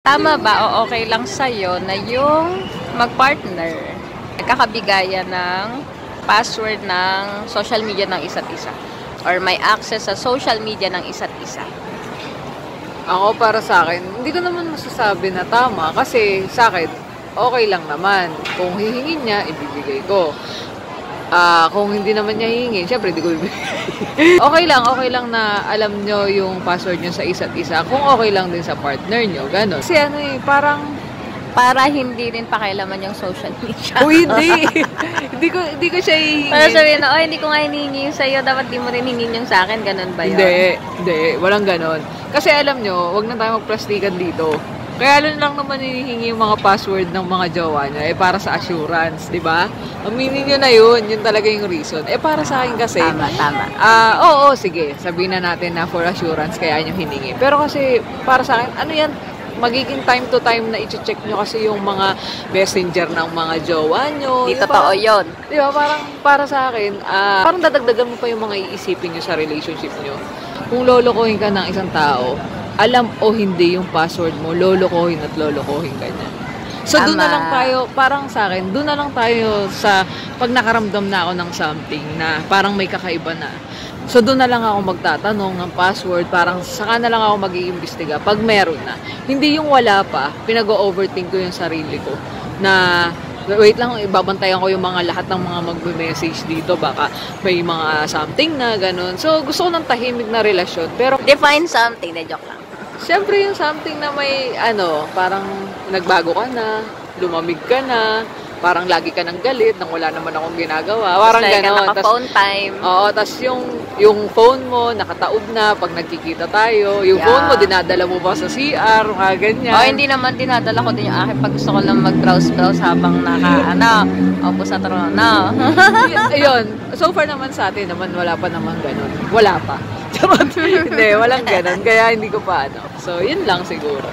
Tama ba o okay lang sa'yo na yung mag-partner, nagkakabigayan ng password ng social media ng isa't isa? Or may access sa social media ng isa't isa? Ako para sa akin, hindi ko naman masasabi na tama kasi sa akin, okay lang naman. Kung hihingin niya, ibibigay ko. Kung hindi naman niya hihingin, syempre hindi ko ibibigay. Okay lang na alam nyo yung password nyo sa isa't isa. Kung okay lang din sa partner nyo, gano'n. Kasi parang Para hindi rin pakialaman yung social media. hindi. hindi ko siya hihingin. Para sabihin na, hindi ko nga hinihingi yung sa'yo, dapat di mo rin hingin yung sa akin, ganun ba yun? Hindi, walang ganon. Kasi alam nyo, wag na tayo magplastikan dito. Kaya lang naman hinihingi yung mga password ng mga jowa nyo, para sa assurance, di ba? Aminin nyo na yun talaga yung reason. Para sa akin kasi, Tama. Oo, sige, sabihin na natin na for assurance kaya nyo hiningi. Pero kasi, para sa akin, ano yan, magiging time to time na i-check nyo kasi yung mga messenger ng mga jowa nyo. Di totoo yun. Di ba? Parang para sa akin, parang dadagdagan mo pa yung mga iisipin nyo sa relationship nyo. Kung lolokohin ka ng isang tao, alam o hindi yung password mo, lolokohin at lolokohin ka niya. So, doon na lang tayo, parang sa akin, doon na lang tayo sa pag nakaramdam na ako ng something na parang may kakaiba na. So, doon na lang ako magtatanong ng password, parang saka na lang ako mag-iimbestiga pag meron na. Hindi yung wala pa, pinag-overthink ko yung sarili ko na wait lang, ibabantayan ko yung mga lahat ng mga mag-message dito, baka may mga something na ganun. So, gusto ko ng tahimik na relasyon, pero Define something, na joke lang. syempre yung something na may parang nagbago ka na, lumamig ka na, parang lagi ka nang galit nang wala naman akong ginagawa. Parang like gano'n. naka-phone time. Oo, tas yung phone mo, nakataob na pag nagkikita tayo. Yung phone mo, dinadala mo ba sa CR, mga ganyan. Hindi naman dinadala ko din yung akin pag gusto ko lang mag-browse habang opo sa trono. Ayun, so far naman sa atin naman, wala pa naman gano'n. Wala pa. Hindi, walang gano'n. Kaya hindi ko pa So, yun lang siguro.